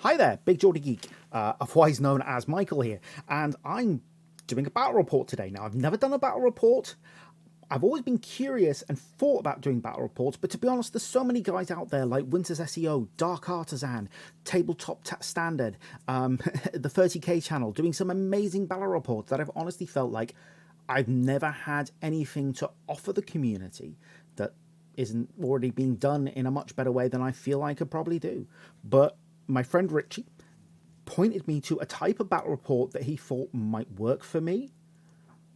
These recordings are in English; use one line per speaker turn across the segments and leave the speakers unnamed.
Hi there, Big Geordie Geek, otherwise known as Michael here, and I'm doing a battle report today. Now, I've never done a battle report. I've always been curious and thought about doing battle reports, but to be honest, there's so many guys out there like Winter's SEO, Dark Artisan, Tabletop Standard, the 30k channel, doing some amazing battle reports that I've honestly felt like I've never had anything to offer the community that isn't already being done in a much better way than I feel I could probably do. But my friend Richie pointed me to a type of battle report that he thought might work for me,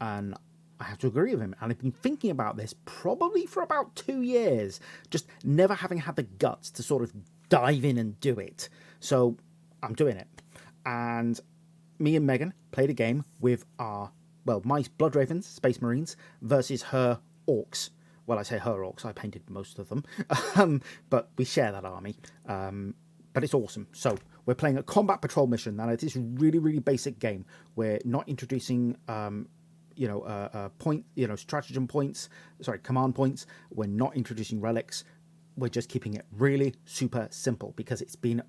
and I have to agree with him. And I've been thinking about this probably for about 2 years, just never having had the guts to sort of dive in and do it. So I'm doing it. And me and Megan played a game with my Blood Ravens, Space Marines, versus her Orks. Well, I say her Orks, I painted most of them. But we share that army. But it's awesome. So we're playing a combat patrol mission. Now, it is a really, really basic game. We're not introducing stratagem points, command points. We're not introducing relics. We're just keeping it really super simple because it's been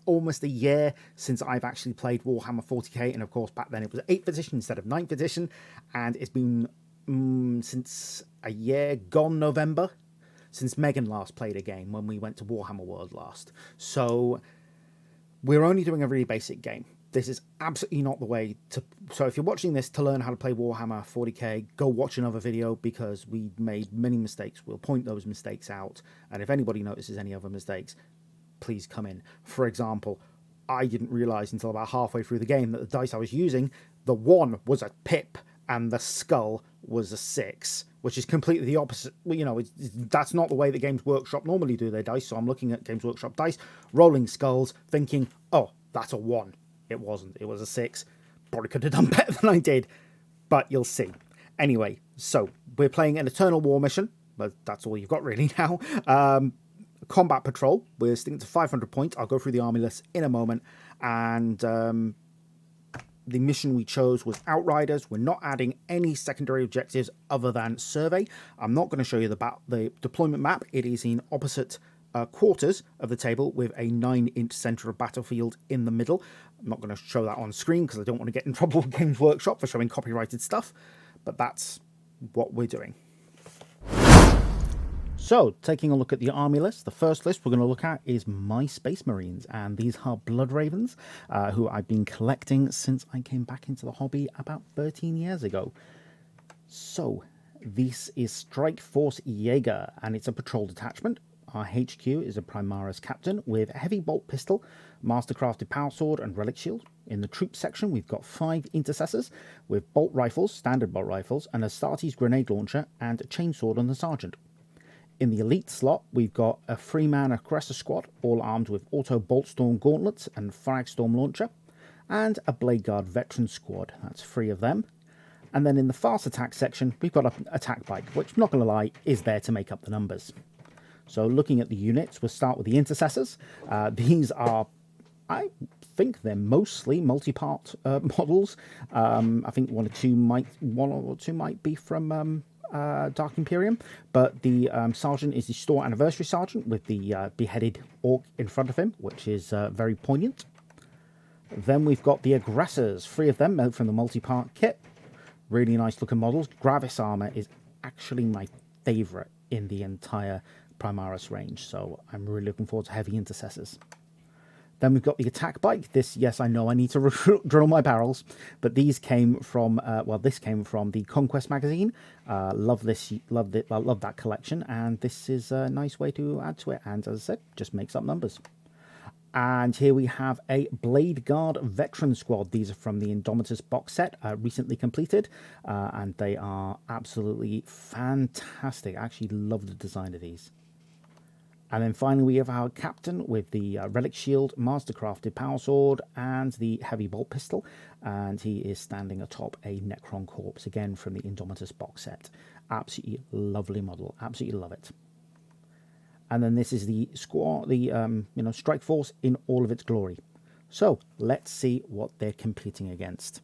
almost a year since I've actually played Warhammer 40k, and of course back then it was 8th edition instead of 9th edition, and it's been since a year gone November since Megan last played a game when we went to Warhammer World last. So we're only doing a really basic game. This is absolutely not the way to... So if you're watching this to learn how to play Warhammer 40k, go watch another video because we made many mistakes. We'll point those mistakes out. And if anybody notices any other mistakes, please come in. For example, I didn't realise until about halfway through the game that the dice I was using, the 1 was a pip and the skull was a 6, which is completely the opposite. That's not the way that Games Workshop normally do their dice. So I'm looking at Games Workshop dice, rolling skulls, thinking, oh, that's a 1. It wasn't. It was a 6. Probably could have done better than I did, but you'll see. Anyway, so we're playing an Eternal War mission, but that's all you've got really now. Combat Patrol. We're sticking to 500 points. I'll go through the army list in a moment. And the mission we chose was Outriders. We're not adding any secondary objectives other than survey. I'm not going to show you the deployment map. It is in opposite quarters of the table with a 9-inch center of battlefield in the middle. I'm not going to show that on screen because I don't want to get in trouble with Games Workshop for showing copyrighted stuff, but that's what we're doing. So, taking a look at the army list, the first list we're going to look at is my Space Marines, and these are Blood Ravens, who I've been collecting since I came back into the hobby about 13 years ago. So, this is Strike Force Jaeger, and it's a patrol detachment. Our HQ is a Primaris captain with a heavy bolt pistol, mastercrafted power sword and relic shield. In the troop section, we've got 5 intercessors with bolt rifles, standard bolt rifles, and Astartes grenade launcher and a chainsword on the sergeant. In the elite slot, we've got a 3-man aggressor squad, all armed with auto bolt storm gauntlets and frag storm launcher, and a blade guard veteran squad. That's 3 of them. And then in the fast attack section, we've got an attack bike, which, not going to lie, is there to make up the numbers. So looking at the units, we'll start with the intercessors. These are, I think they're mostly multi-part models. I think one or two might be from Dark Imperium, but the sergeant is the store anniversary sergeant with the beheaded orc in front of him, which is very poignant. Then we've got the aggressors, 3 of them made from the multi-part kit. Really nice looking models. Gravis armor is actually my favourite in the entire Primaris range, so I'm really looking forward to heavy intercessors. Then we've got the attack bike. This, yes, I know I need to drill my barrels, but these came from this came from the Conquest magazine. Love that collection, and this is a nice way to add to it. And as I said, just makes up numbers. And here we have a Blade Guard veteran squad. These are from the Indomitus box set, recently completed, and they are absolutely fantastic. I actually love the design of these. And then finally we have our captain with the relic shield, mastercrafted power sword, and the heavy bolt pistol. And he is standing atop a Necron corpse, again from the Indomitus box set. Absolutely lovely model. Absolutely love it. And then this is the squad, the Strike Force in all of its glory. So let's see what they're competing against.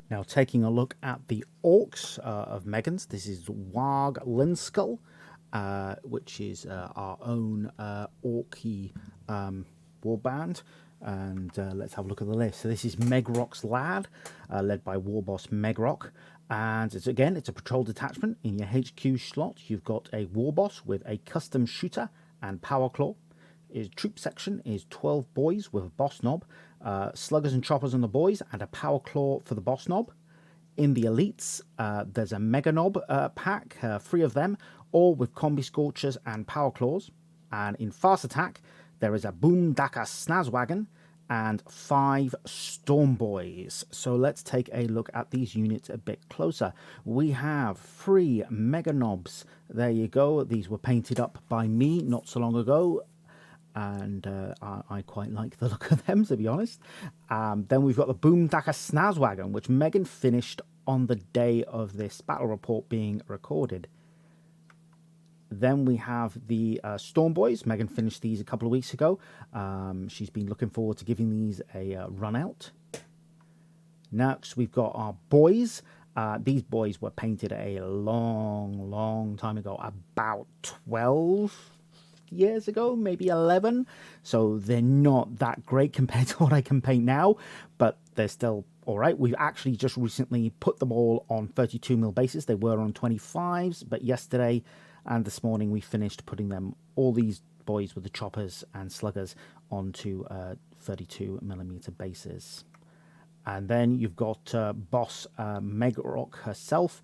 Now, taking a look at the Orks of Megan's, this is Waaagh Lindskull. Which is our own orky warband. And let's have a look at the list. So this is Megrocks Ladz, led by War Boss Megrock. And it's a patrol detachment. In your HQ slot, you've got a War Boss with a custom shooter and power claw. His troop section is 12 boys with a boss knob, sluggers and choppers on the boys, and a power claw for the boss knob. In the elites, there's a mega knob pack, 3 of them, all with combi scorchers and power claws. And in fast attack, there is a Boom Daka Snazwagon and 5 Storm Boys. So let's take a look at these units a bit closer. We have 3 Mega Knobs. There you go. These were painted up by me not so long ago. And I quite like the look of them, to be honest. Then we've got the Boom Daka Snazwagon, which Megan finished on the day of this battle report being recorded. Then we have the Storm Boys. Megan finished these a couple of weeks ago. She's been looking forward to giving these a run out. Next, we've got our boys. These boys were painted a long time ago, about 12 years ago, maybe 11. So they're not that great compared to what I can paint now, but they're still all right. We've actually just recently put them all on 32mm bases. They were on 25s, but yesterday and this morning we finished putting them, all these boys with the choppers and sluggers, onto 32mm bases. And then you've got boss Megrock herself,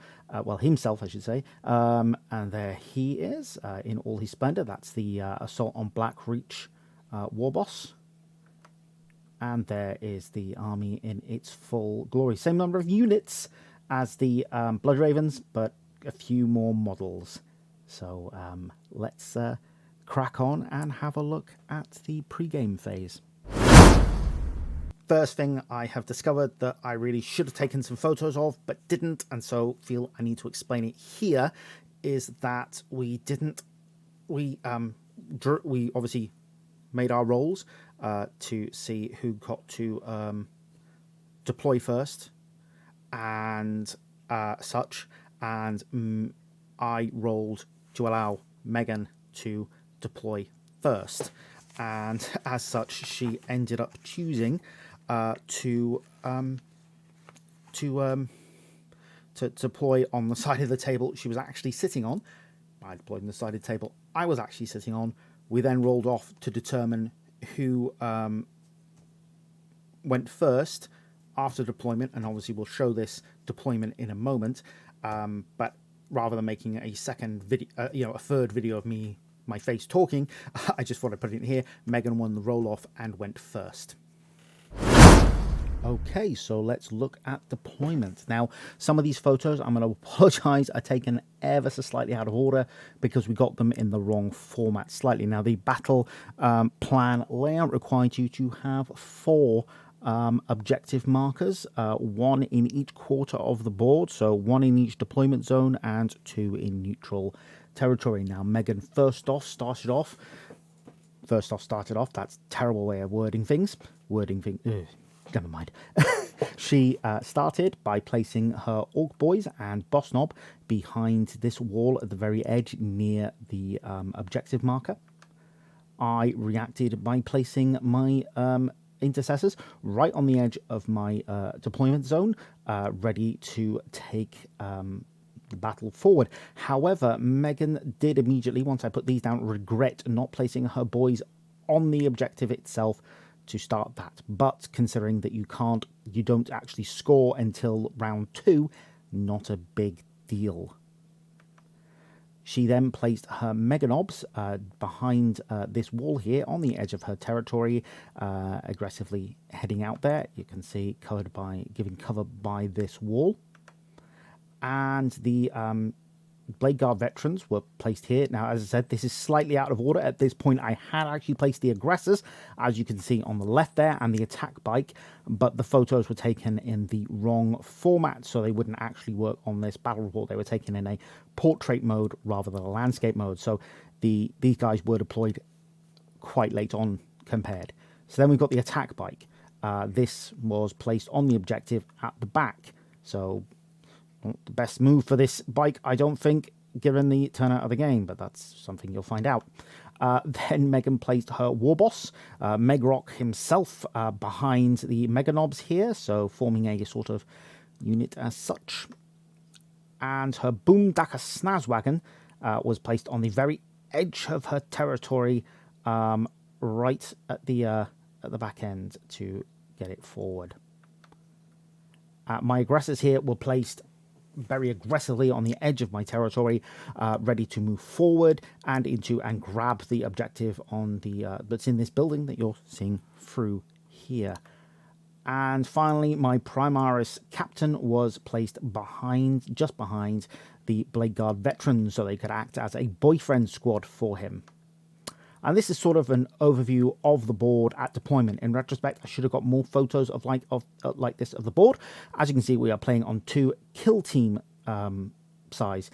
himself I should say, and there he is in all his splendor. That's the Assault on Blackreach war boss. And there is the army in its full glory. Same number of units as the Blood Ravens, but a few more models. So let's crack on and have a look at the pre-game phase. First thing I have discovered that I really should have taken some photos of, but didn't, and so feel I need to explain it here, is that we obviously made our rolls to see who got to deploy first and such, and I rolled to allow Megan to deploy first, and as such she ended up choosing to deploy on the side of the table she was actually sitting on. I deployed on the side of the table I was actually sitting on. We then rolled off to determine who went first after deployment, and obviously we'll show this deployment in a moment. But rather than making a second video, a third video of my face talking, I just thought I'd put it in here. Megan won the roll off and went first. Okay, so let's look at deployment. Now, some of these photos, I'm going to apologize, are taken ever so slightly out of order because we got them in the wrong format slightly. Now, the battle plan layout required you to have 4 objective markers, 1 in each quarter of the board, so 1 in each deployment zone and 2 in neutral territory. Now, Megan started off, that's a terrible way of wording things. Never mind. She started by placing her Ork boys and boss knob behind this wall at the very edge near the objective marker. I reacted by placing my intercessors right on the edge of my deployment zone, ready to take the battle forward. However, Megan did immediately, once I put these down, regret not placing her boys on the objective itself to start that. But considering that you don't actually score until round 2, not a big deal. She then placed her mega knobs behind this wall here on the edge of her territory, aggressively heading out there. You can see giving cover by this wall. And the Blade Guard veterans were placed here. Now, as I said, this is slightly out of order. At this point, I had actually placed the aggressors, as you can see on the left there, and the attack bike, but the photos were taken in the wrong format, so they wouldn't actually work on this battle report. They were taken in a portrait mode rather than a landscape mode, so these guys were deployed quite late on compared. So then we've got the attack bike. This was placed on the objective at the back, so not the best move for this bike, I don't think, given the turnout of the game, but that's something you'll find out. Then Megan placed her Warboss, Megrock himself, behind the Meganobs here, so forming a sort of unit as such. And her Boomdaka Snazwagon was placed on the very edge of her territory, right at the back end to get it forward. My aggressors here were placed very aggressively on the edge of my territory, ready to move forward and grab the objective on the that's in this building that you're seeing through here. And finally, my Primaris captain was placed just behind the Blade Guard veterans, so they could act as a boyfriend squad for him. And this is sort of an overview of the board at deployment. In retrospect, I should have got more photos of like this of the board. As you can see, we are playing on 2 kill team size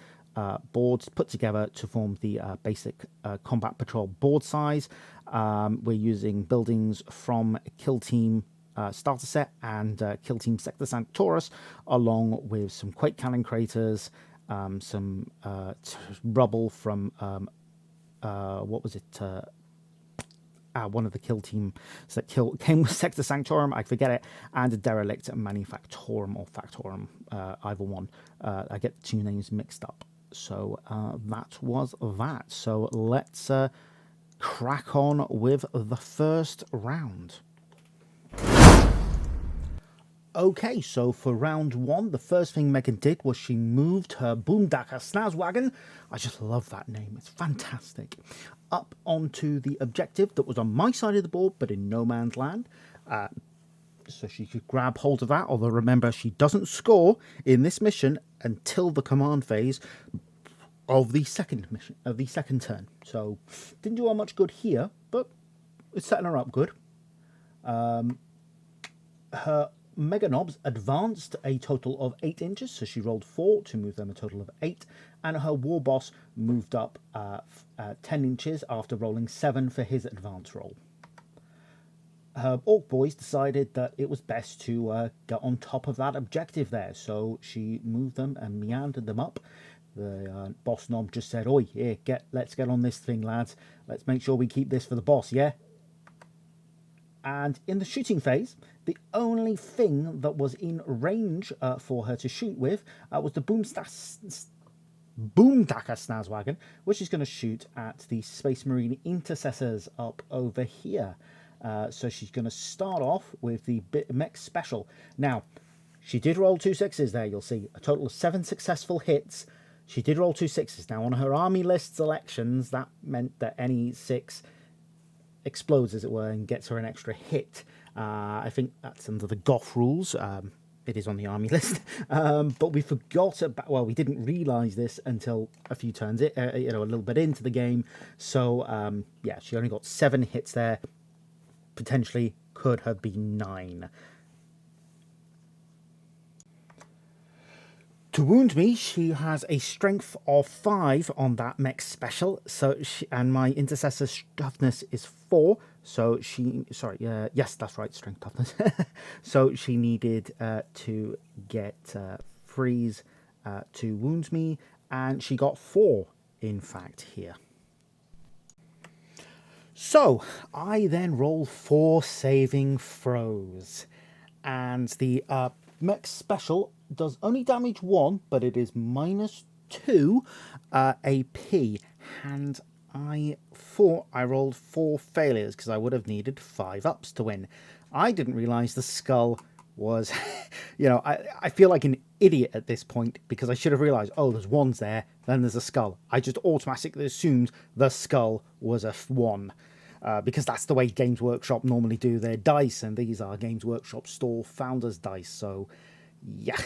boards put together to form the basic combat patrol board size. We're using buildings from Kill Team starter set and Kill Team Sector Sanctoris, along with some Quake Cannon craters, some rubble from what was it? One of the kill team that came with Sector Sanctorum, I forget it, and a Derelict Manufactorum or Factorum, either one. I get the 2 names mixed up. So that was that. So let's crack on with the first round. Okay, so for round 1, the first thing Megan did was she moved her Boomdaka Snazwagon, I just love that name, it's fantastic, up onto the objective that was on my side of the board, but in no man's land, so she could grab hold of that, although remember, she doesn't score in this mission until the command phase of the second turn, so didn't do her much good here, but it's setting her up good. Her Meganobs advanced a total of 8 inches, so she rolled 4 to move them a total of 8, and her Warboss moved up 10 inches after rolling 7 for his advance roll. Her Ork boys decided that it was best to get on top of that objective there, so she moved them and meandered them up. The boss knob just said, "Oi, here, let's get on this thing, lads. Let's make sure we keep this for the boss, yeah?" And in the shooting phase, the only thing that was in range for her to shoot with was the Boomdaka Snazwagon, which is going to shoot at the Space Marine Intercessors up over here. So she's going to start off with the Mech Special. Now, she did roll 2 6s there, you'll see. A total of 7 successful hits. She did roll 2 6s. Now, on her army list selections, that meant that any 6 explodes, as it were, and gets her an extra hit. I think that's under the Goth rules. It is on the army list, but we forgot about. Well, we didn't realise this until a few turns, a little bit into the game. So yeah, she only got 7 hits there. Potentially could have been 9. To wound me, she has a strength of 5 on that mech special. So and my intercessor's toughness is 4. So yes, that's right, strength toughness. So she needed to get freeze to wound me, and she got 4, in fact, here. So I then roll 4 saving throws, and the mech special does only damage 1, but it is -2 AP, and I thought I rolled 4 failures because I would have needed 5 ups to win. I didn't realise the skull was, I feel like an idiot at this point because I should have realised, oh, there's 1s there, then there's a skull. I just automatically assumed the skull was a 1. Because that's the way Games Workshop normally do their dice, and these are Games Workshop store founders' dice, so yeah.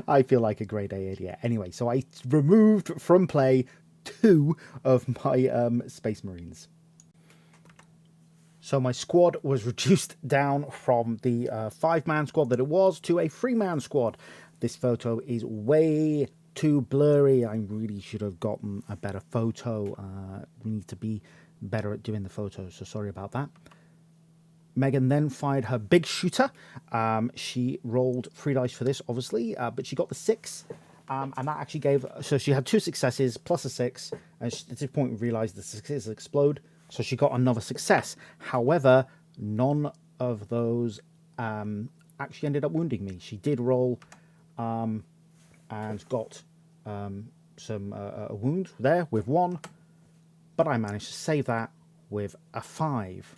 I feel like a grade A idiot. Anyway, so I removed from play 2 of my Space Marines. So my squad was reduced down from the 5-man squad that it was to a 3-man squad. This photo is way too blurry. I really should have gotten a better photo. We need to be better at doing the photos, so sorry about that. Megan then fired her big shooter. She rolled 3 dice for this, obviously, but she got the 6. And that actually gave... So she had 2 successes plus a 6. And she, at this point, we realised the successes explode. So she got another success. However, none of those actually ended up wounding me. She did roll and got some a wound there with 1. But I managed to save that with a 5.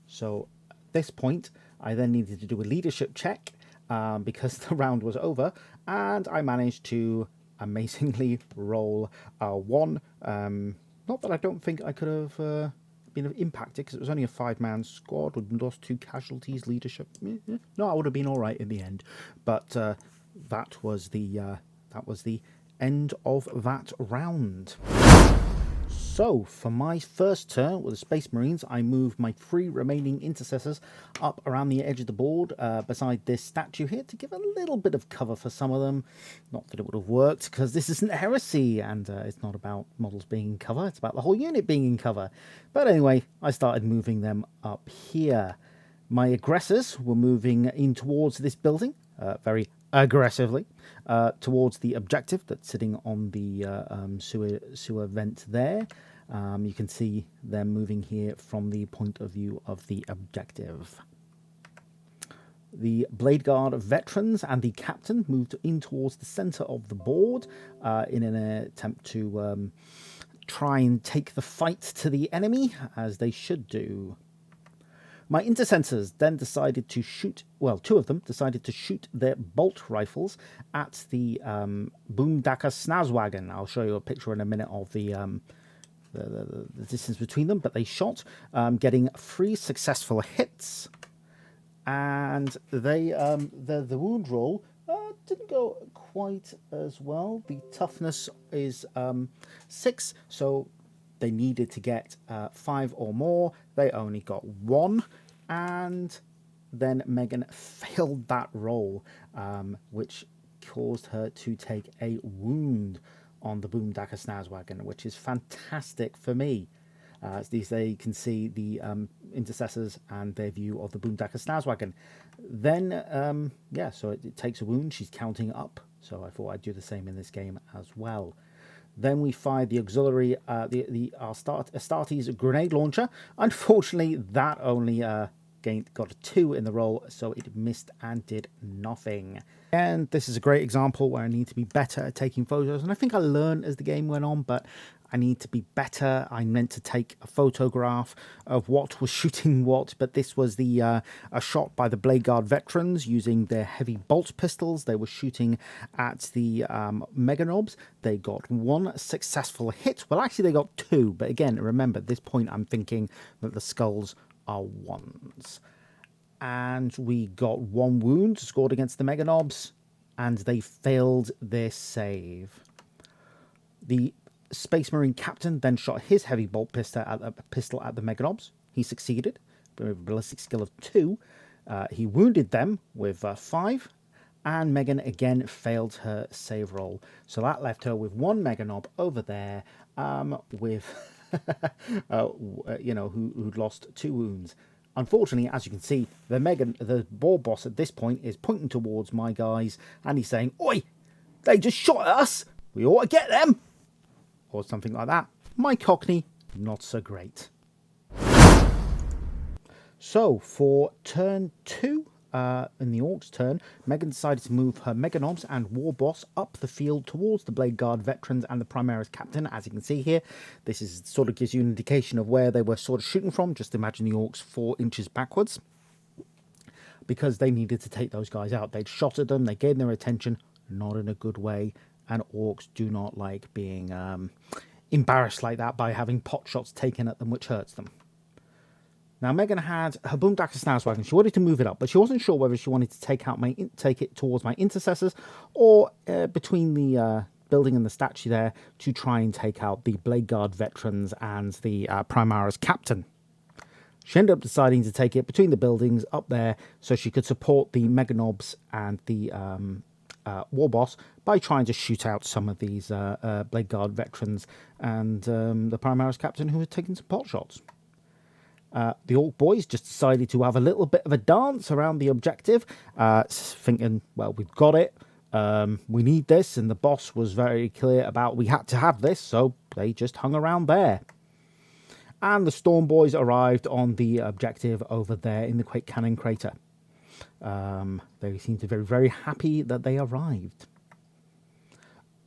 So at this point, I then needed to do a leadership check because the round was over. And I managed to amazingly roll a 1. Not that I don't think I could have been impacted, because it was only a 5-man squad with lost 2 casualties. Leadership, no, I would have been all right in the end. But that was the end of that round. So for my first turn with the Space Marines, I moved my 3 remaining intercessors up around the edge of the board beside this statue here to give a little bit of cover for some of them. Not that it would have worked, because this isn't heresy, and it's not about models being in cover, it's about the whole unit being in cover. But anyway, I started moving them up here. My aggressors were moving in towards this building, very aggressively, towards the objective that's sitting on the sewer vent there. You can see them moving here from the point of view of the objective. The Blade Guard veterans and the captain moved in towards the centre of the board in an attempt to try and take the fight to the enemy, as they should do. My intercessors then decided to shoot, well, 2 of them decided to shoot their bolt rifles at the Boomdaka Snazwagon. I'll show you a picture in a minute of the distance between them, but they shot, getting 3 successful hits. And they the wound roll didn't go quite as well. The toughness is 6, so they needed to get 5 or more. They only got 1, and then Megan failed that roll, which caused her to take a wound on the Boomdaka Snazwagon, which is fantastic for me. As they can see the intercessors and their view of the Boomdaka Snazwagon. Then, yeah, so it takes a wound. She's counting up, so I thought I'd do the same in this game as well. Then we fired the auxiliary, Astartes grenade launcher. Unfortunately, that only got a 2 in the roll, so it missed and did nothing. And this is a great example where I need to be better at taking photos. And I think I learned as the game went on, but I need to be better. I meant to take a photograph of what was shooting what, but this was the a shot by the Blade Guard veterans using their heavy bolt pistols. They were shooting at the Meganobs. They got 1 successful hit. Well, actually, they got 2. But again, remember, at this point, I'm thinking that the skulls are 1s. And we got 1 wound scored against the Meganobs, and they failed their save. The Space Marine captain then shot his heavy bolt pistol at the Meganobs. He succeeded with a ballistic skill of 2. He wounded them with 5, and Megan again failed her save roll. So that left her with 1 Meganob over there, with who'd lost 2 wounds. Unfortunately, as you can see, the board boss at this point is pointing towards my guys, and he's saying, "Oi, they just shot at us. We ought to get them," or something like that. My Cockney, not so great. So for turn 2, in the Orcs' turn, Megan decided to move her Meganobs and War Boss up the field towards the Blade Guard veterans and the Primaris captain. As you can see here, this is sort of gives you an indication of where they were sort of shooting from. Just imagine the Orcs 4 inches backwards, because they needed to take those guys out. They'd shot at them, they gained their attention, not in a good way, and Orcs do not like being embarrassed like that by having pot shots taken at them, which hurts them. Now, Megan had her Boomdaka Snazwagon. She wanted to move it up, but she wasn't sure whether she wanted to take it towards my intercessors or between the building and the statue there to try and take out the Blade Guard veterans and the Primaris captain. She ended up deciding to take it between the buildings up there so she could support the Meganobs and the War Boss by trying to shoot out some of these Blade Guard veterans and the Primaris captain who had taken some pot shots. The Orc boys just decided to have a little bit of a dance around the objective, thinking, well, we've got it. We need this, and the boss was very clear about we had to have this, so they just hung around there. And the Storm Boys arrived on the objective over there in the Quake Cannon crater. They seemed to be very, very happy that they arrived.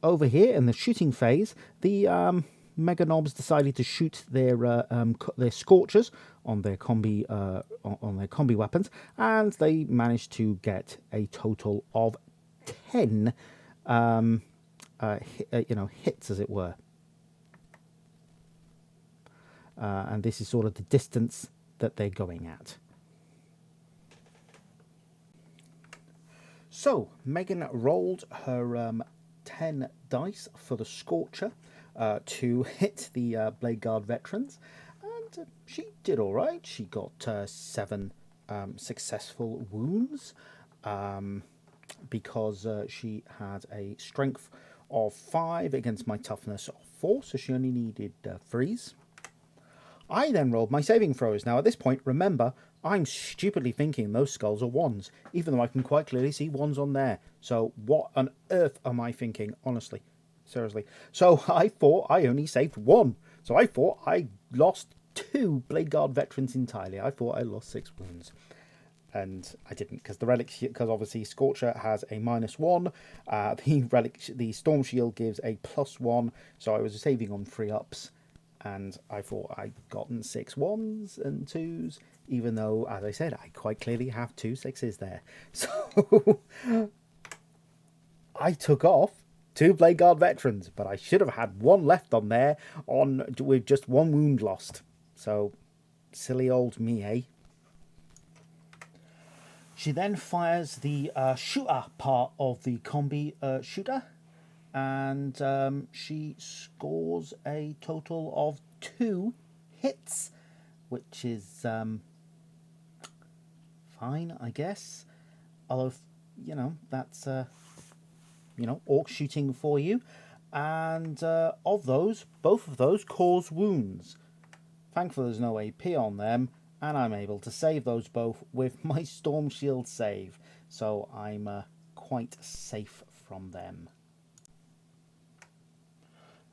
Over here in the shooting phase, the Mega Knobs decided to shoot their Scorchers on their combi weapons, and they managed to get a total of 10 hits, as it were. And this is sort of the distance that they're going at. So Megan rolled her 10 dice for the Scorcher to hit the Blade Guard veterans, and she did all right. She got 7 successful wounds because she had a strength of 5 against my toughness of 4, so she only needed 3s. I then rolled my saving throws. Now at this point, remember, I'm stupidly thinking those skulls are 1s, even though I can quite clearly see 1s on there. So what on earth am I thinking? Honestly, seriously. So I thought I only saved 1. So I thought I lost 2 Blade Guard veterans entirely. I thought I lost 6 wounds. And I didn't, because the Relics, because obviously Scorcher has a -1. The Storm Shield gives a +1. So I was saving on 3 ups. And I thought I'd gotten 6 1s and 2s, even though, as I said, I quite clearly have 2 6s there. So I took off 2 Blade Guard veterans, but I should have had 1 left on there with just 1 wound lost. So silly old me, eh? She then fires the shooter part of the combi shooter, and she scores a total of 2 hits, which is fine, I guess. Although, that's orc shooting for you. And of those, both of those cause wounds. Thankfully, there's no AP on them, and I'm able to save those both with my Storm Shield save. So I'm quite safe from them.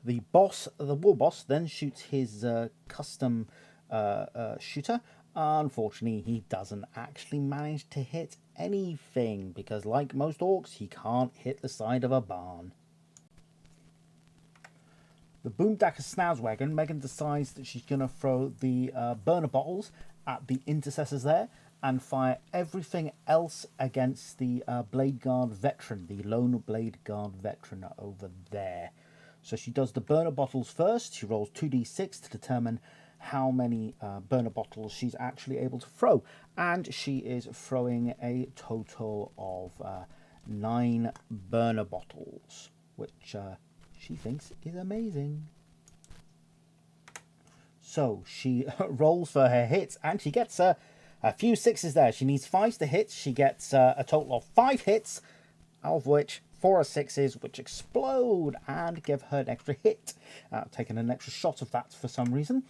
The war boss, then shoots his custom shooter. Unfortunately, he doesn't actually manage to hit anything, because like most orcs, he can't hit the side of a barn. The Boomdacker Snauswagon, Megan decides that she's going to throw the burner bottles at the intercessors there and fire everything else against the Blade Guard veteran, the lone Blade Guard veteran over there. So she does the burner bottles first. She rolls 2d6 to determine how many burner bottles she's actually able to throw. And she is throwing a total of 9 burner bottles, which she thinks is amazing. So she rolls for her hits, and she gets a few 6s there. She needs 5s to hit. She gets a total of 5 hits, out of which 4 are 6s, which explode and give her an extra hit. Taking an extra shot of that for some reason.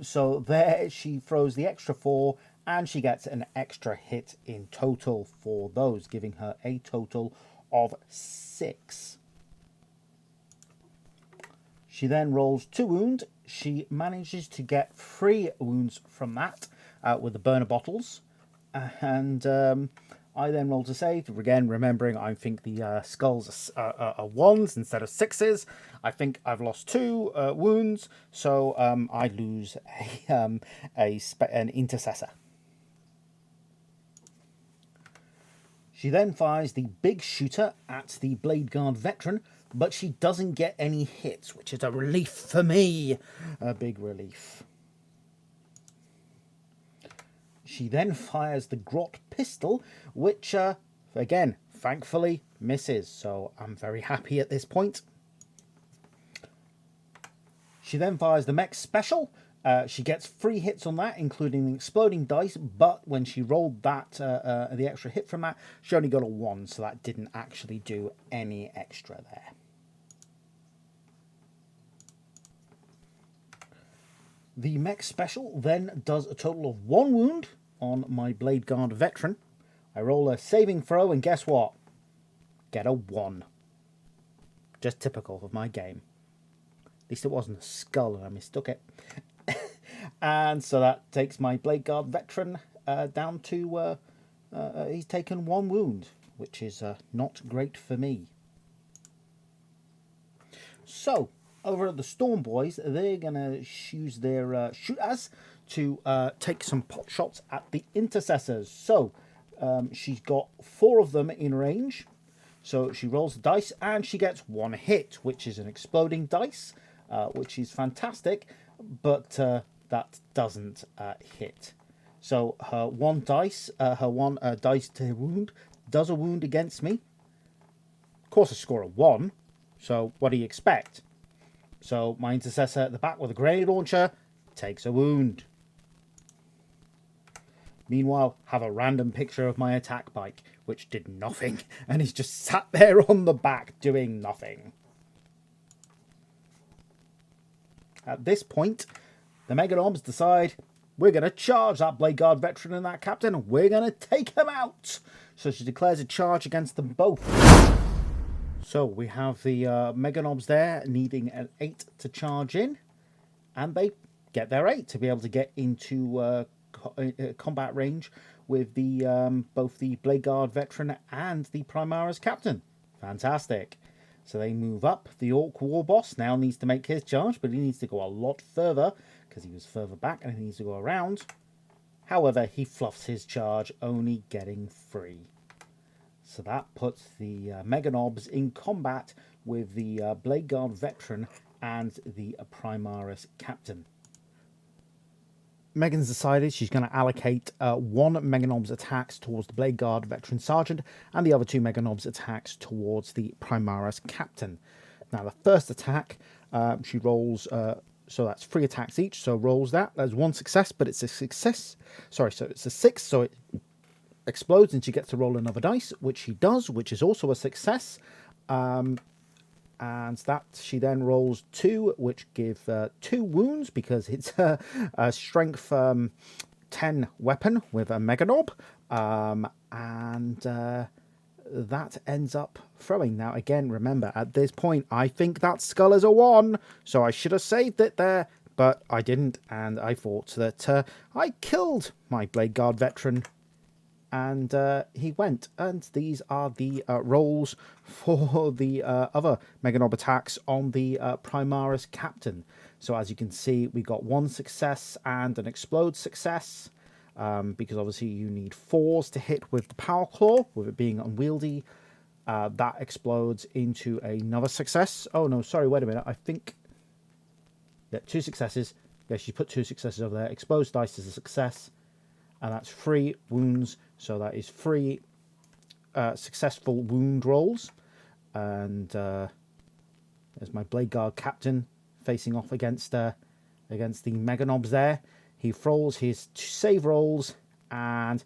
So there she throws the extra 4, and she gets an extra hit in total for those, giving her a total of 6. She then rolls 2 wounds. She manages to get 3 wounds from that with the burner bottles. And I then roll to save. Again, remembering I think the skulls are 1s instead of 6s. I think I've lost 2 wounds, so I lose an intercessor. She then fires the big shooter at the Blade Guard veteran, but she doesn't get any hits, which is a relief for me. A big relief. She then fires the Grot pistol, which, again, thankfully misses. So I'm very happy at this point. She then fires the Mech special. She gets 3 hits on that, including the exploding dice. But when she rolled that, the extra hit from that, she only got a 1. So that didn't actually do any extra there. The Mech special then does a total of 1 wound on my Blade Guard veteran. I roll a saving throw, and guess what? get a 1. Just typical of my game. At least it wasn't a skull and I mistook it. And so that takes my Blade Guard veteran down to... he's taken 1 wound, which is not great for me. So, over at the Storm Boys, they're going to use their shooters to take some pot shots at the Intercessors. So, she's got 4 of them in range. So she rolls the dice and she gets 1 hit, which is an exploding dice, which is fantastic, but that doesn't hit. So her 1 dice, dice to wound, does a wound against me. Of course, I score a 1. So what do you expect? So my Intercessor at the back with a grenade launcher takes a wound. Meanwhile, have a random picture of my attack bike, which did nothing, and he's just sat there on the back doing nothing. At this point, the Megrocks decide we're going to charge that Blade Guard veteran and that captain, and we're going to take them out. So she declares a charge against them both. So we have the Megrocks there needing an 8 to charge in, and they get their 8 to be able to get into combat range with the both the Blade Guard veteran and the Primaris captain. Fantastic. So they move up. The Orc war boss now needs to make his charge, but he needs to go a lot further because he was further back and he needs to go around. However, he fluffs his charge, only getting 3. So that puts the Megrocks in combat with the Blade Guard veteran and the Primaris captain. Megan's decided she's going to allocate 1 Megrocks attacks towards the Blade Guard veteran sergeant and the other 2 Megrocks attacks towards the Primaris captain. Now the first attack, she rolls, so that's 3 attacks each, so rolls that. There's 1 success, but it's a success. Sorry, so it's a 6, so it explodes and she gets to roll another dice, which she does, which is also a success. And that she then rolls 2, which give 2 wounds because it's a strength 10 weapon with a Megrocks, and that ends up throwing. Now again, remember at this point I think that skull is a 1, so I should have saved it there, but I didn't, and I thought that I killed my Blade Guard veteran. And he went. And these are the rolls for the other Megrocks attacks on the Primaris captain. So as you can see, we got 1 success and an explode success. Because obviously you need 4s to hit with the Power Claw, with it being unwieldy. That explodes into another success. Oh no, sorry, wait a minute. I think... Yeah, 2 successes. Yeah, she put 2 successes over there. Exposed dice is a success. And that's 3 wounds. So that is 3 successful wound rolls. And there's my Blade Guard captain facing off against the Megrocks there. He rolls his save rolls and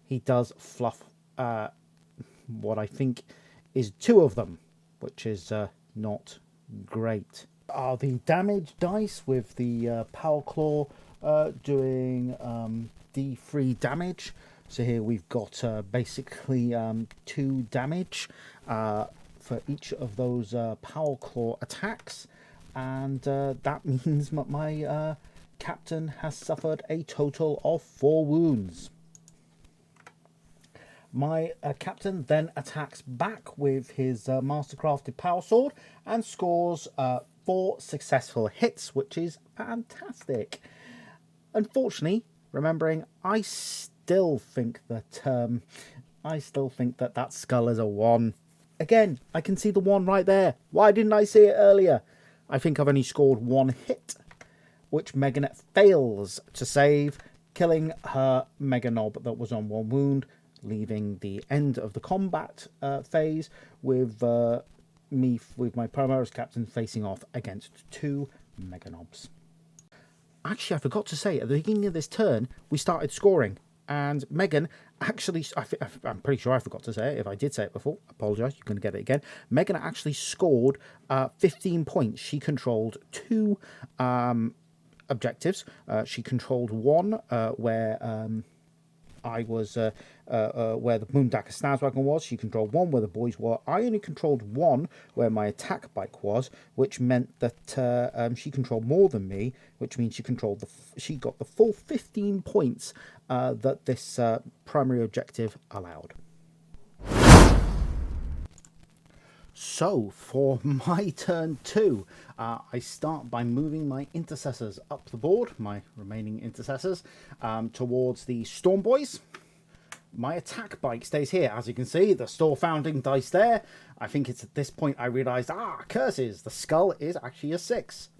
he does fluff what I think is 2 of them, which is not great. The damage dice with the Power Claw doing D3 damage. So here we've got basically 2 damage for each of those Power Claw attacks, and that means my captain has suffered a total of 4 wounds. My captain then attacks back with his mastercrafted power sword and scores 4 successful hits, which is fantastic. Unfortunately, remembering I still think that that skull is a 1. Again, I can see the 1 right there. Why didn't I see it earlier? I think I've only scored 1 hit, which Megrocks fails to save, killing her Megrocks that was on 1 wound, leaving the end of the combat phase with me with my Primaris captain facing off against 2 Megrocks. Actually, I forgot to say, at the beginning of this turn, we started scoring. And Megan actually, I'm pretty sure I forgot to say it. If I did say it before, I apologise, you're going to get it again. Megan actually scored 15 points. She controlled 2 objectives. She controlled 1 where I was where the Boondaka Snazwagon was. She controlled 1 where the boys were. I only controlled 1 where my attack bike was, which meant that she controlled more than me, which means she got the full 15 points that this primary objective allowed. So, for my turn 2, I start by moving my intercessors up the board, my remaining intercessors, towards the Storm Boys. My attack bike stays here. As you can see, the store founding dice there. I think it's at this point I realised, curses, the skull is actually a 6.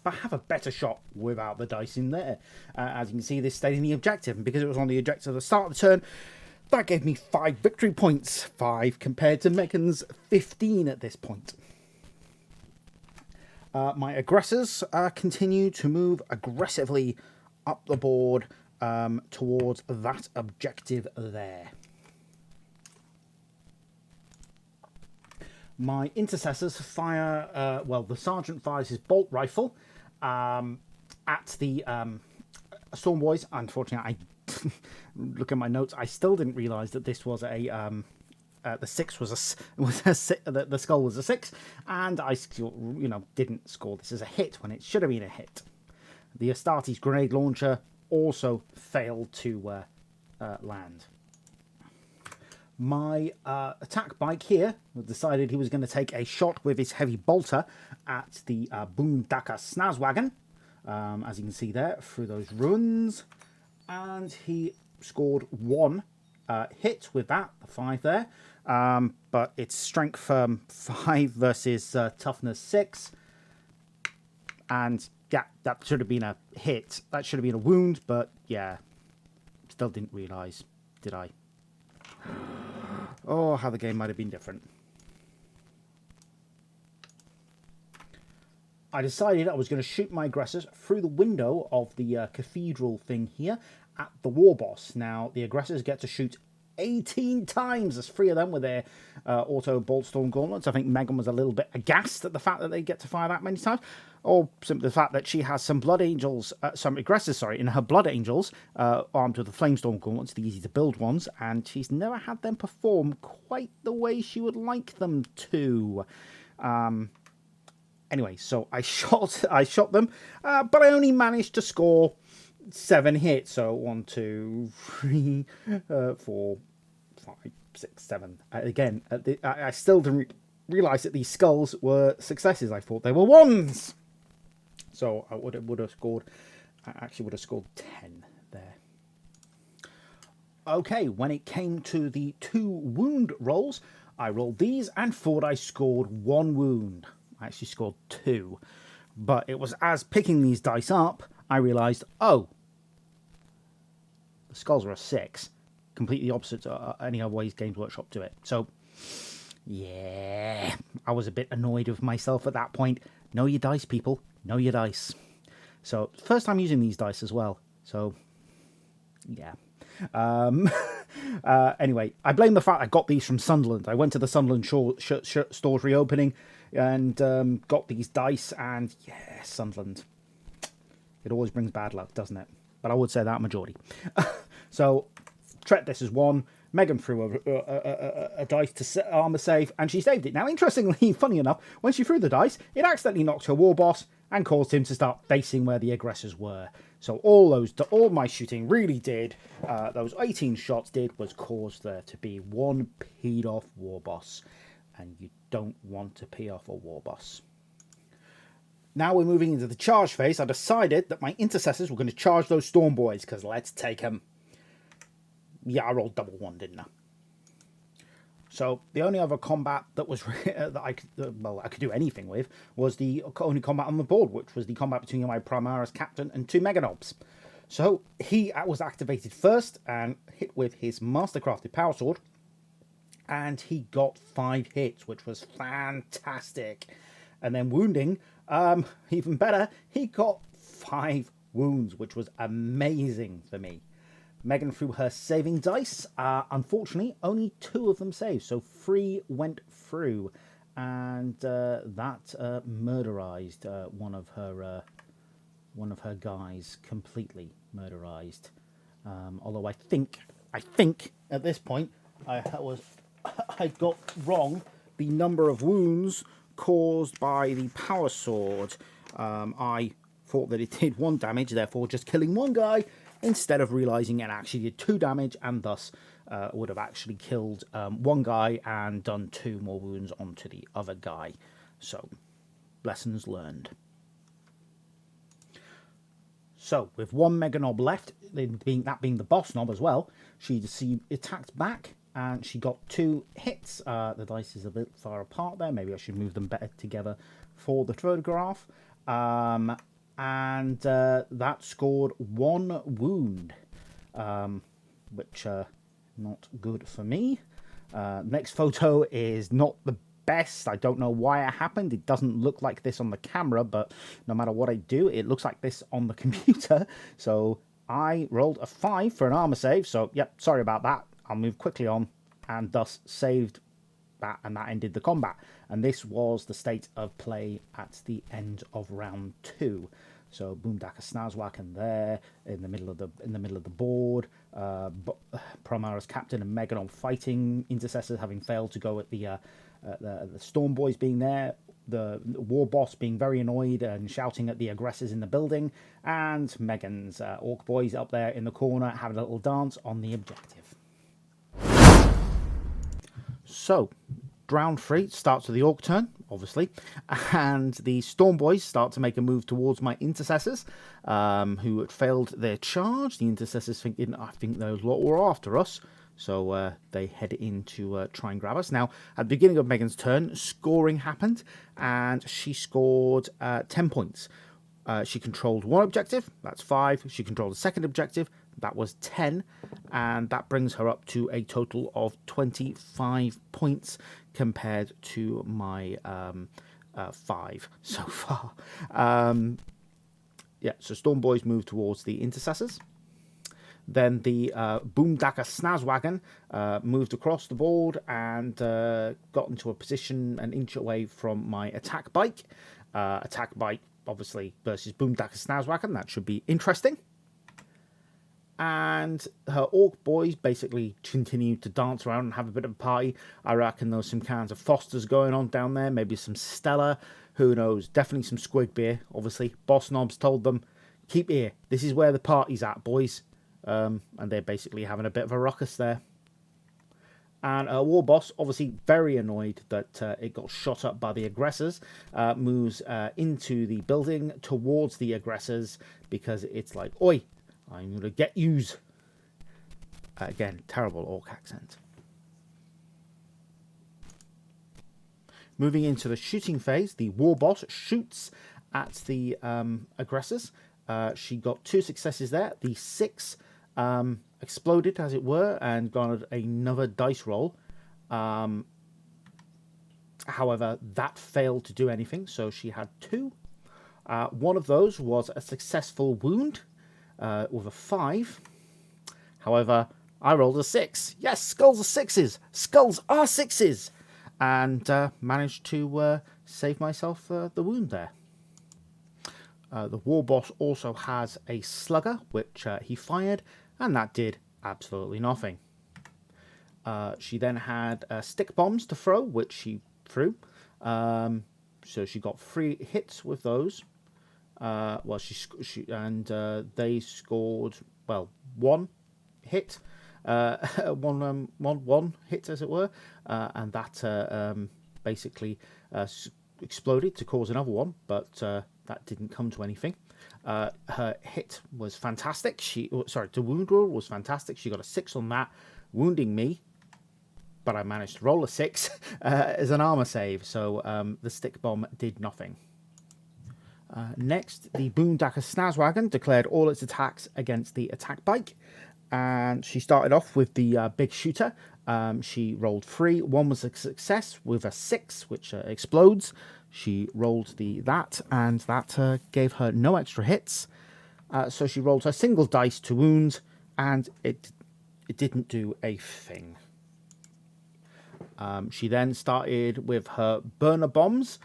But I have a better shot without the dice in there. As you can see, this stayed in the objective, and because it was on the objective at the start of the turn, that gave me 5 victory points. 5 compared to Megan's 15 at this point. My aggressors continue to move aggressively up the board towards that objective there. My intercessors fire, the sergeant fires his bolt rifle at the Storm Boys. Unfortunately, look at my notes. I still didn't realise that this was the 6 the skull was a 6, and I didn't score this as a hit when it should have been a hit. The Astartes grenade launcher also failed to land. My attack bike here decided he was going to take a shot with his heavy bolter at the Boondaka Snazwagon, as you can see there through those ruins. And he scored 1 hit with that, the 5 there. But it's strength 5 versus toughness 6. And yeah, that should have been a hit. That should have been a wound, but yeah, still didn't realise, did I? Oh, how the game might have been different. I decided I was going to shoot my aggressors through the window of the cathedral thing here at the war boss. Now, the aggressors get to shoot 18 times. There's 3 of them with their auto bolt storm gauntlets. I think Megan was a little bit aghast at the fact that they get to fire that many times, or simply the fact that she has some blood angels, some aggressors, in her blood angels, armed with the flamestorm gauntlets, the easy to build ones, and she's never had them perform quite the way she would like them to. Anyway, so I shot them, but I only managed to score 7 hits. So 1, 2, 3, 4, 5, 6, 7. Again, I still didn't realise that these skulls were successes. I thought they were 1s. So I would have scored 10 there. Okay, when it came to the 2 wound rolls, I rolled these and thought I scored 1 wound. I actually scored 2. But it was as picking these dice up, I realised, the skulls are a 6. Completely opposite to any other ways Games Workshop do it. So, yeah, I was a bit annoyed with myself at that point. Know your dice, people. Know your dice. So, first time using these dice as well. So, yeah. Anyway, I blame the fact I got these from Sunderland. I went to the Sunderland stores reopening and got these dice, and yeah, Sunderland. It always brings bad luck, doesn't it? But I would say that majority. So, Tret this is 1. Megan threw a dice to armor save, and she saved it. Now, interestingly, funny enough, when she threw the dice, it accidentally knocked her war boss and caused him to start facing where the aggressors were. So all my shooting really did, those 18 shots did, was cause there to be 1 peed off war boss. And you don't want to pee off a war boss. Now we're moving into the charge phase. I decided that my intercessors were going to charge those storm boys, because let's take them. Yeah, I rolled double 1, didn't I? So the only other combat that was that I could do anything with was the only combat on the board, which was the combat between my Primaris captain and 2 Meganobs. So he was activated first and hit with his Mastercrafted Power Sword, and he got 5 hits, which was fantastic. And then wounding, even better, he got 5 wounds, which was amazing for me. Megan threw her saving dice. Unfortunately, only 2 of them saved, so 3 went through, and that murderized one of her guys, completely murderized. Although I think at this point I got wrong the number of wounds caused by the power sword. I thought that it did 1 damage, therefore just killing 1 guy, instead of realizing it actually did 2 damage, and thus would have actually killed 1 guy and done 2 more wounds onto the other guy. So, lessons learned. So, with 1 Mega Knob left, that being the boss knob as well, she attacked back and she got 2 hits. The dice is a bit far apart there. Maybe I should move them better together for the photograph. And that scored 1 wound, which not good for me. Next photo is not the best. I don't know why it happened. It doesn't look like this on the camera, but no matter what I do, it looks like this on the computer. So I rolled a 5 for an armor save. So, yep, sorry about that. I'll move quickly on, and thus saved that, and that ended the combat. And this was the state of play at the end of round 2. So Boomdaka Snazwacken there in the middle of the board. Promara's captain and Megan on fighting intercessors, having failed to go at the Storm Boys being there. The war boss being very annoyed and shouting at the aggressors in the building, and Megan's Orc boys up there in the corner having a little dance on the objective. So, round 3 starts with the Orc turn, obviously, and the Storm Boys start to make a move towards my intercessors, who had failed their charge. The intercessors thinking, I think those lot were after us, so they head in to try and grab us. Now, at the beginning of Megan's turn, scoring happened, and she scored 10 points. She controlled 1 objective, that's 5. She controlled a 2nd objective, that was 10, and that brings her up to a total of 25 points compared to my 5 so far. Yeah, so Storm Boys move towards the intercessors. Then the Boomdaka Snazwacken moved across the board and got into a position an inch away from my attack bike. Attack bike, obviously, versus Boomdaka Snazwacken. That should be interesting. And her Orc boys basically continued to dance around and have a bit of a party. I reckon there was some cans of Foster's going on down there, maybe some Stella, who knows, definitely some Squig beer, obviously. Boss Knobs told them, keep here, this is where the party's at, boys. And they're basically having a bit of a ruckus there. And War Boss, obviously very annoyed that it got shot up by the aggressors, moves into the building towards the aggressors because it's like, oi, I'm going to get yous. Again, terrible Orc accent. Moving into the shooting phase, the War Boss shoots at the aggressors. She got 2 successes there. The 6 exploded, as it were, and garnered another dice roll. However, that failed to do anything, so she had 2. One of those was a successful wound with a 5. However, I rolled a 6. Yes, skulls are 6s. Skulls are 6s. And managed to save myself the wound there. The War Boss also has a slugger, which he fired, and that did absolutely nothing. She then had stick bombs to throw, which she threw. So she got 3 hits with those. They scored 1 hit, one hit as it were, and that basically exploded to cause another one, but that didn't come to anything. Her hit was fantastic. To wound roll was fantastic. She got a 6 on that, wounding me, but I managed to roll a 6 as an armor save. So the stick bomb did nothing. Next, the Boomdaka Snazwacken declared all its attacks against the attack bike, and she started off with the big shooter. She rolled 3. 1 was a success with a 6, which explodes. She rolled that, and that gave her no extra hits. So she rolled her single dice to wound, and it didn't do a thing. She then started with her burner bombs.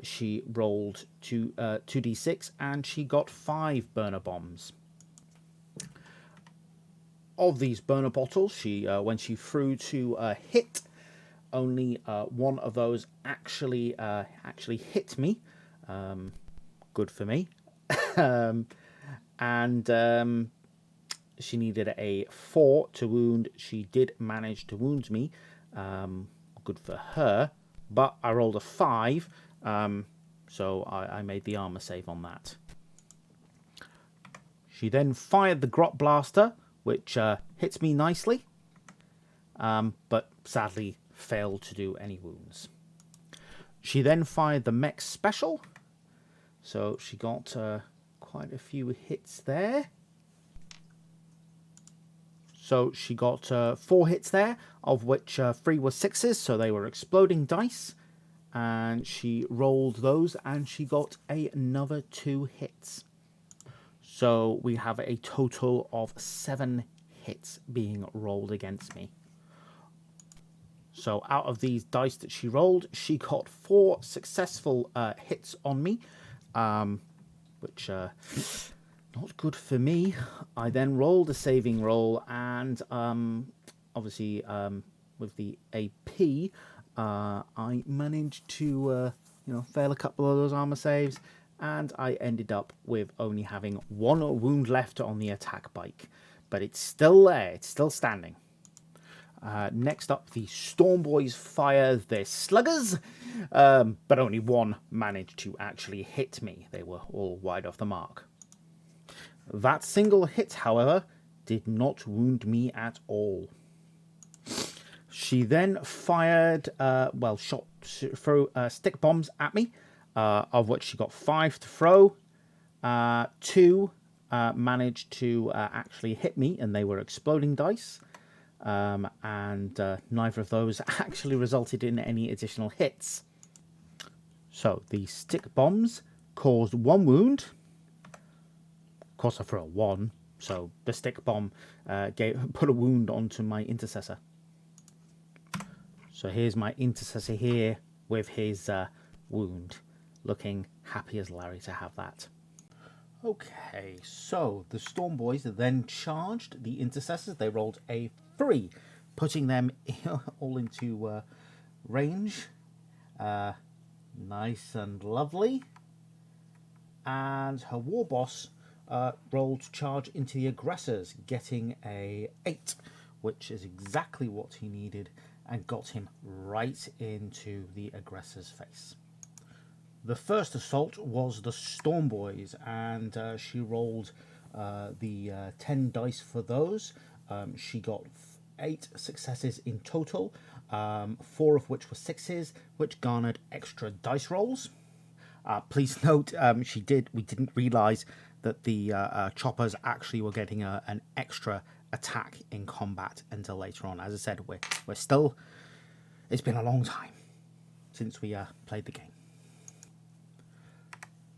She rolled 2d6, and she got 5 burner bombs. of these burner bottles, when she threw to hit, only one of those actually hit me. Good for me. And she needed a 4 to wound. She did manage to wound me. Good for her. But I rolled a 5, so I made the armor save on that. She then fired the Grot Blaster, which hits me nicely, but sadly failed to do any wounds. She then fired the Mech Special, so she got quite a few hits there. So she got 4 hits there, of which 3 were 6s, so they were exploding dice. And she rolled those, and she got another 2 hits. So we have a total of 7 hits being rolled against me. So out of these dice that she rolled, she got 4 successful hits on me, which not good for me. I then rolled a saving roll, and obviously with the AP, I managed to fail a couple of those armor saves, and I ended up with only having 1 wound left on the attack bike. But it's still there, it's still standing. Next up, the Storm Boys fire their sluggers, but only 1 managed to actually hit me. They were all wide off the mark. That single hit, however, did not wound me at all. She then fired, shot through stick bombs at me, of which she got 5 to throw. 2 managed to actually hit me, and they were exploding dice. And neither of those actually resulted in any additional hits. So the stick bombs caused 1 wound. Of course, I threw a 1, so the stick bomb put a wound onto my intercessor. So here's my intercessor here with his wound, looking happy as Larry to have that. Okay, so the Storm Boys then charged the intercessors. They rolled a 3, putting them all into range. Nice and lovely. And her war boss rolled charge into the aggressors, getting a 8, which is exactly what he needed, and got him right into the aggressor's face. The first assault was the Storm Boys, and she rolled the 10 dice for those. She got 8 successes in total, 4 of which were 6s, which garnered extra dice rolls. Please note, we didn't realise that the choppers actually were getting an extra attack in combat until later on. As I said, we're still... It's been a long time since we played the game.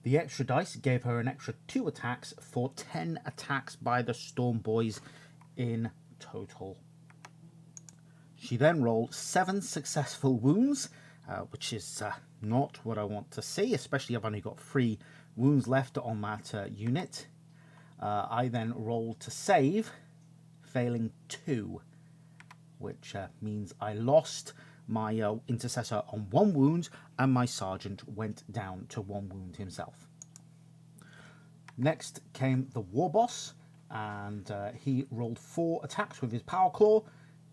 The extra dice gave her an extra 2 attacks for 10 attacks by the Storm Boys in total. She then rolled 7 successful wounds, which is not what I want to see, especially I've only got 3 wounds left on that unit. I then rolled to save, failing 2, which means I lost my intercessor on 1 wound, and my sergeant went down to 1 wound himself. Next came the war boss, and he rolled 4 attacks with his power claw,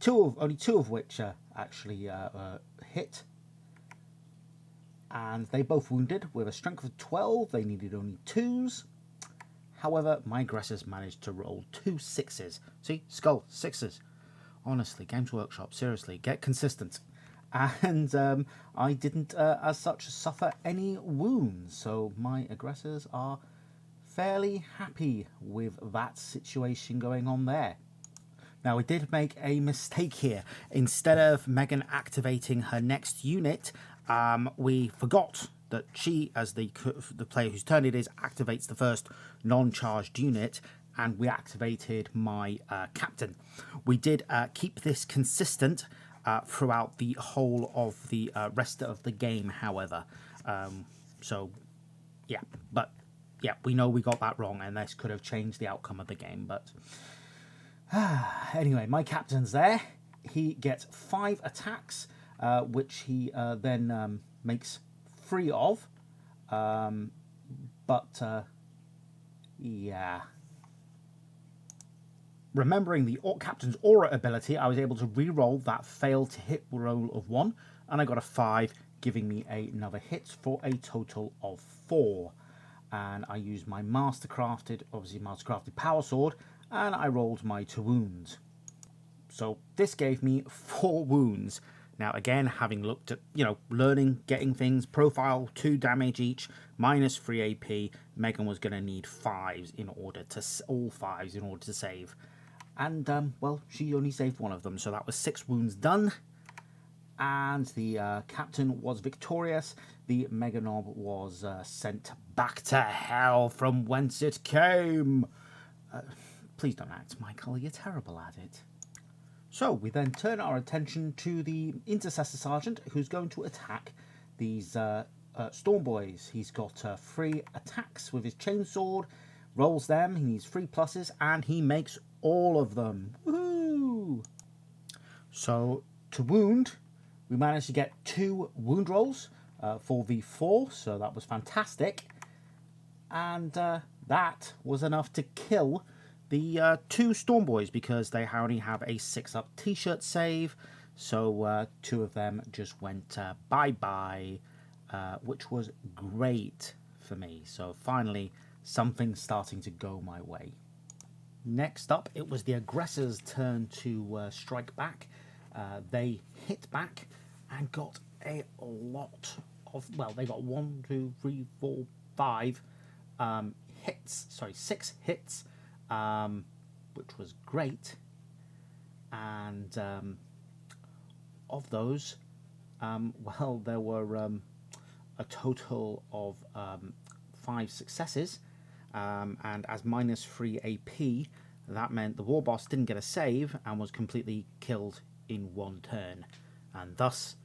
only two of which actually hit, and they both wounded with a strength of 12. They needed only 2s. However, my aggressors managed to roll 2 6s. See, skull 6s. Honestly, Games Workshop, seriously, get consistent. And I didn't, as such, suffer any wounds, so my aggressors are fairly happy with that situation going on there. Now, we did make a mistake here. Instead of Megan activating her next unit, we forgot that she, as the player whose turn it is, activates the first non-charged unit, and we activated my captain. We did keep this consistent throughout the whole of the rest of the game, however. We know we got that wrong, and this could have changed the outcome of the game, but Anyway, my captain's there. He gets 5 attacks, which he then makes 3 of. Yeah. Remembering the Captain's Aura ability, I was able to re-roll that failed to hit roll of 1, and I got a 5, giving me another hit for a total of 4. And I used my Mastercrafted Power Sword, and I rolled my 2 wounds. So this gave me 4 wounds. Now again, having looked at, learning, getting things, profile, 2 damage each, minus 3 AP, Megan was going to need 5s in order to, all 5s in order to save. And, well, she only saved 1 of them, so that was 6 wounds done. And the captain was victorious. The Meganob was sent back to hell from whence it came. Please don't act, Michael, you're terrible at it. So we then turn our attention to the Intercessor Sergeant, who's going to attack these Storm Boys. He's got 3 attacks with his chainsword, rolls them, he needs 3 pluses, and he makes all of them. Woohoo! So to wound, we managed to get 2 wound rolls for the 4, so that was fantastic. And that was enough to kill the 2 Storm Boys, because they only have a 6-up t-shirt save, so 2 of them just went bye-bye, which was great for me. So finally, something's starting to go my way. Next up, it was the aggressors' turn to strike back. They hit back and got a lot of, well, they got 1, 2, 3, 4, 5 hits, sorry, 6 hits, which was great. And of those, well, there were a total of 5 successes, and as minus 3 AP, that meant the war boss didn't get a save and was completely killed in 1 turn, and thus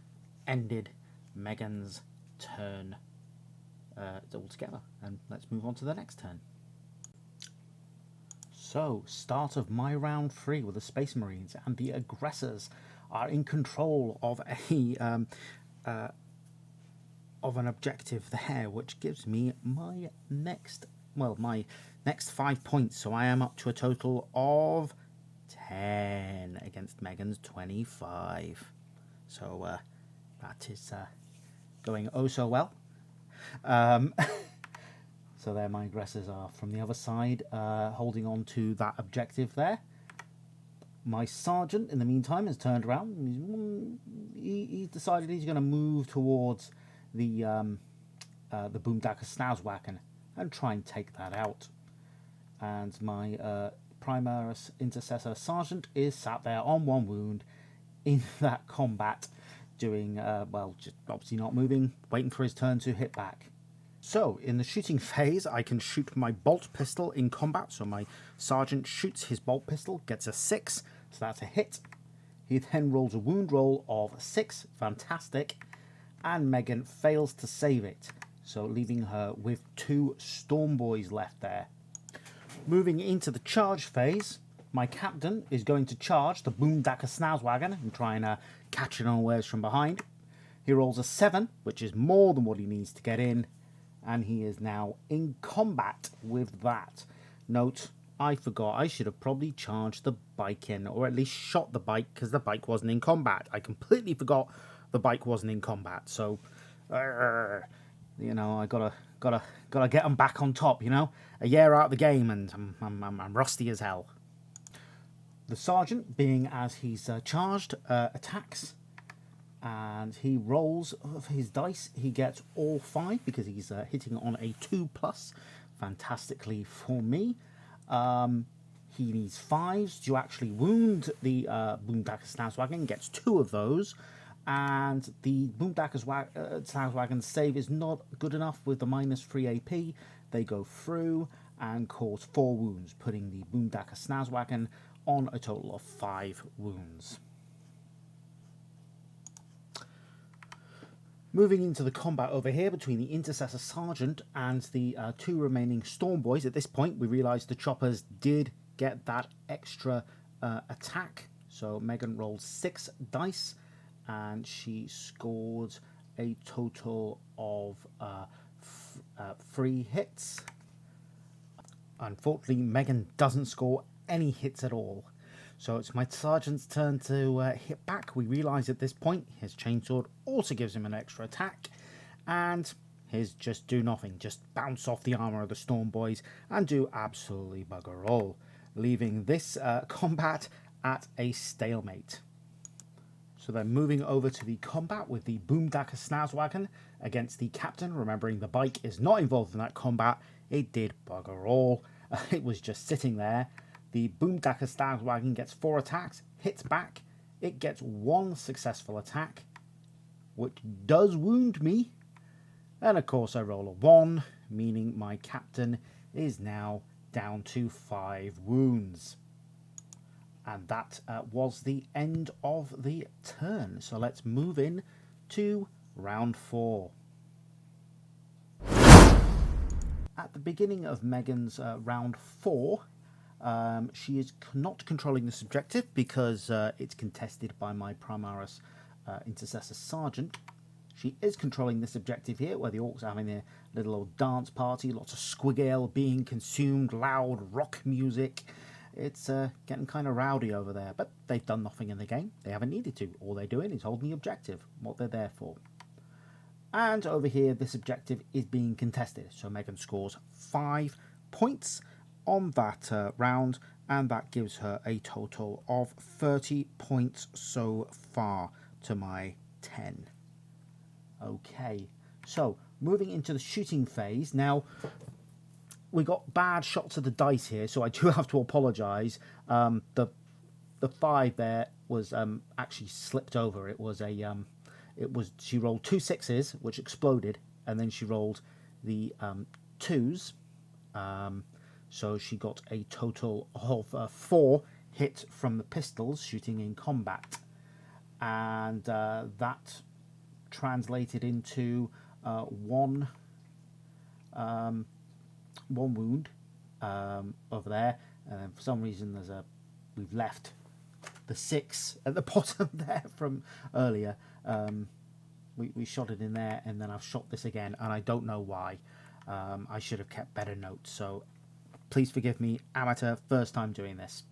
ended Megan's turn altogether. And let's move on to the next turn. So, start of my round 3 with the Space Marines, and the aggressors are in control of an objective there, which gives me my next 5 points. So I am up to a total of 10 against Megan's 25. So that is going oh so well. So there my aggressors are from the other side, holding on to that objective there. My sergeant, in the meantime, has turned around. He's decided he's going to move towards the Boomdacker Snauswacken and try and take that out. And my Primaris Intercessor Sergeant is sat there on 1 wound in that combat, doing, well, just obviously not moving, waiting for his turn to hit back. So, in the shooting phase, I can shoot my bolt pistol in combat. So my sergeant shoots his bolt pistol, gets a 6, so that's a hit. He then rolls a wound roll of 6, fantastic, and Megan fails to save it, so leaving her with 2 Storm Boys left there. Moving into the charge phase, my captain is going to charge the Boomdacker Snauswacken and try and catch it unawares from behind. He rolls a 7, which is more than what he needs to get in, and he is now in combat with that. Note, I forgot, I should have probably charged the bike in, or at least shot the bike, because the bike wasn't in combat. I completely forgot the bike wasn't in combat, so, you know, I gotta get him back on top, you know? A year out of the game, and I'm rusty as hell. The sergeant, being as he's charged, attacks, and he rolls his dice. He gets all 5 because he's hitting on a 2+, fantastically for me. He needs 5s to actually wound the Boomdacker Snauswacken, gets 2 of those, and the Boomdacker Snauswacken's save is not good enough with the minus 3 AP. They go through and cause 4 wounds, putting the Boomdacker Snauswacken on a total of 5 wounds. Moving into the combat over here between the Intercessor Sergeant and the 2 remaining Storm Boys. At this point, we realised the choppers did get that extra attack. So Megan rolled 6 dice, and she scored a total of 3 hits. Unfortunately, Megan doesn't score any hits at all. So it's my sergeant's turn to hit back. We realise at this point his chainsword also gives him an extra attack, and his just do nothing, just bounce off the armour of the Storm Boys and do absolutely bugger all, leaving this combat at a stalemate. So then moving over to the combat with the Boomdacker Snazwagon against the captain. Remembering the bike is not involved in that combat, it did bugger all. It was just sitting there. The Boomdacker Snazwagon gets 4 attacks, hits back, it gets 1 successful attack, which does wound me. And of course I roll a 1, meaning my captain is now down to 5 wounds. And that was the end of the turn. So let's move in to round 4. At the beginning of Megan's round 4, she is not controlling this objective because it's contested by my Primaris Intercessor Sergeant. She is controlling this objective here, where the Orcs are having their little old dance party, lots of squig ale being consumed, loud rock music. It's getting kind of rowdy over there, but they've done nothing in the game. They haven't needed to. All they're doing is holding the objective, what they're there for. And over here, this objective is being contested. So Megan scores 5 points on that round, and that gives her a total of 30 points so far to my 10. Okay, so moving into the shooting phase. Now, we got bad shots of the dice here, so I do have to apologise. The 5 there was actually slipped over. She rolled 2 6s, which exploded, and then she rolled the 2s. So she got a total of 4 hit from the pistols shooting in combat, and that translated into 1 wound over there, and then for some reason we've left the 6 at the bottom there from earlier. We shot it in there, and then I've shot this again, and I don't know why. I should have kept better notes, so please forgive me, amateur, first time doing this.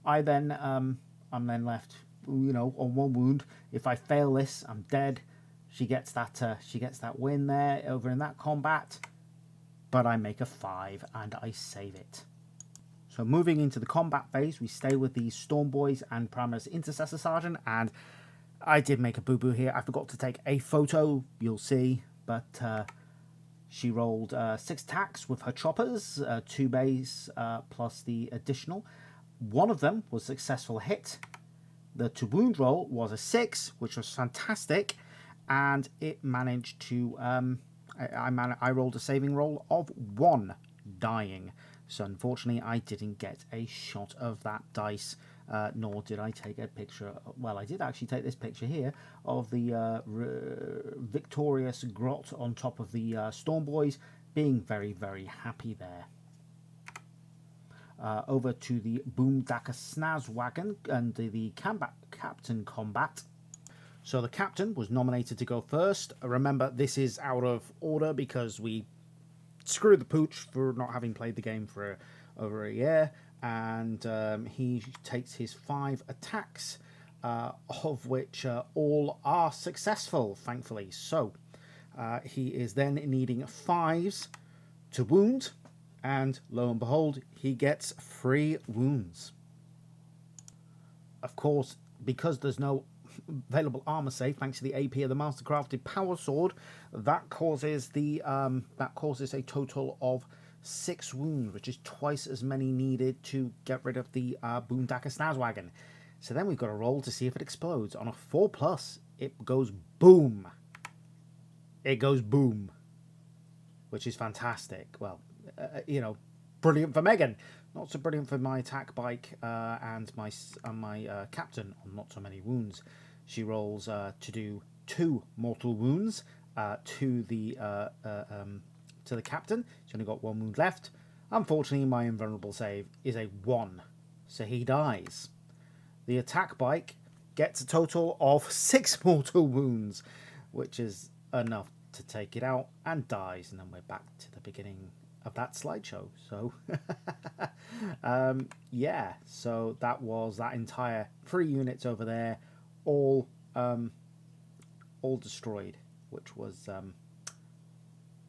I'm then left, on 1 wound. If I fail this, I'm dead. She gets that win there over in that combat, but I make a 5 and I save it. So moving into the combat phase, we stay with the Storm Boys and Primaris Intercessor Sergeant, and I did make a boo-boo here. I forgot to take a photo, you'll see, but she rolled 6 attacks with her choppers, 2 base plus the additional. One of them was a successful hit. The to wound roll was a 6, which was fantastic, and it managed to I rolled a saving roll of 1, dying. So unfortunately I didn't get a shot of that dice, nor did I take a picture. Well, I did actually take this picture here of the victorious grot on top of the Storm Boys, being very, very happy there. Over to the Boomdacker Snazwagon and the Captain combat. So the captain was nominated to go first. Remember, this is out of order because we screwed the pooch for not having played the game for over a year. And he takes his 5 attacks, of which all are successful, thankfully. So he is then needing 5s to wound. And lo and behold, he gets 3 wounds. Of course, because there's no available armor save thanks to the AP of the Mastercrafted Power Sword, that causes a total of 6 wounds, which is twice as many needed to get rid of the Boomdacker Snazwagon. So then we've got to roll to see if it explodes. On a 4+, it goes boom. It goes boom, which is fantastic. Well, brilliant for Megan. Not so brilliant for my attack bike and my captain on not so many wounds. She rolls to do 2 mortal wounds to the captain. She's only got 1 wound left. Unfortunately, my invulnerable save is a 1, so he dies. The attack bike gets a total of 6 mortal wounds, which is enough to take it out, and dies. And then we're back to the beginning of that slideshow. So, yeah, so that was that entire 3 units over there, all destroyed, which was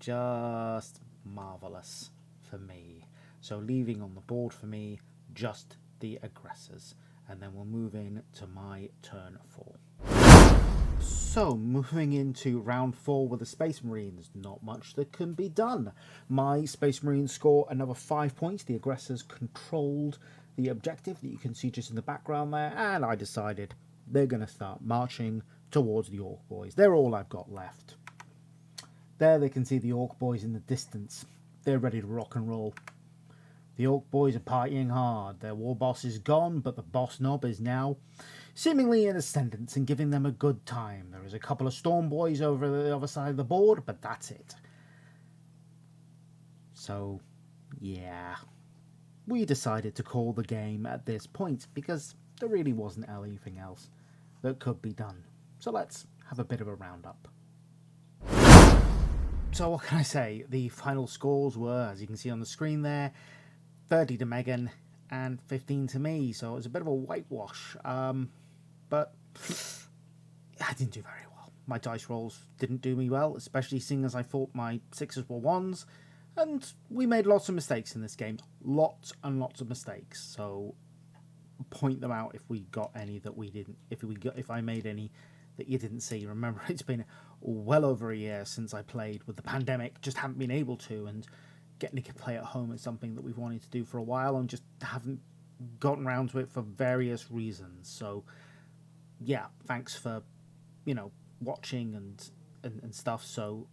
just marvelous for me. So leaving on the board for me just the aggressors, and then we'll move in to my turn 4. So moving into round 4 with the Space Marines, not much that can be done. My Space Marines score another 5 points. The aggressors controlled the objective that you can see just in the background there, and I decided they're going to start marching towards the Orc boys. They're all I've got left. There they can see the Orc boys in the distance. They're ready to rock and roll. The Orc boys are partying hard. Their war boss is gone, but the boss knob is now seemingly in ascendance and giving them a good time. There is a couple of Storm boys over the other side of the board, but that's it. So, yeah. We decided to call the game at this point because there really wasn't anything else that could be done. So let's have a bit of a roundup. So what can I say? The final scores were, as you can see on the screen there, 30 to Megan and 15 to me. So it was a bit of a whitewash. But I didn't do very well. My dice rolls didn't do me well, especially seeing as I thought my 6s were 1s. And we made lots of mistakes in this game. Lots and lots of mistakes. So point them out if we got any that we didn't. If I made any that you didn't see. Remember, it's been well over a year since I played with the pandemic. Just haven't been able to, and getting to play at home is something that we've wanted to do for a while and just haven't gotten around to it for various reasons. So yeah, thanks for watching and stuff. So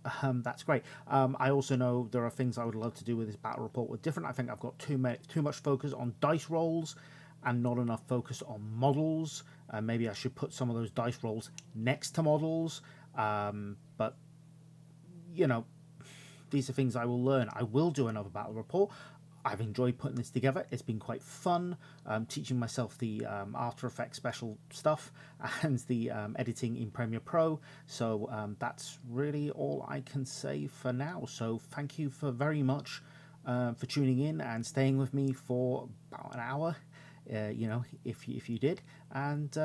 that's great. I also know there are things I would love to do with this battle report with different. I think I've got too much focus on dice rolls and not enough focus on models. Maybe I should put some of those dice rolls next to models. But these are things I will learn. I will do another battle report. I've enjoyed putting this together. It's been quite fun, teaching myself the After Effects special stuff and the editing in Premiere Pro. So that's really all I can say for now. So thank you very much for tuning in and staying with me for about an hour. If you did, and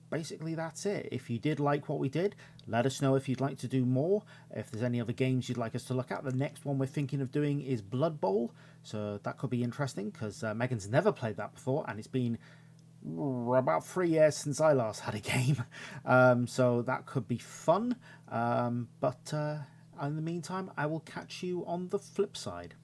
basically that's it. If you did like what we did, let us know if you'd like to do more. If there's any other games you'd like us to look at, the next one we're thinking of doing is Blood Bowl, so that could be interesting because Megan's never played that before, and it's been about 3 years since I last had a game, so that could be fun. But in the meantime, I will catch you on the flip side.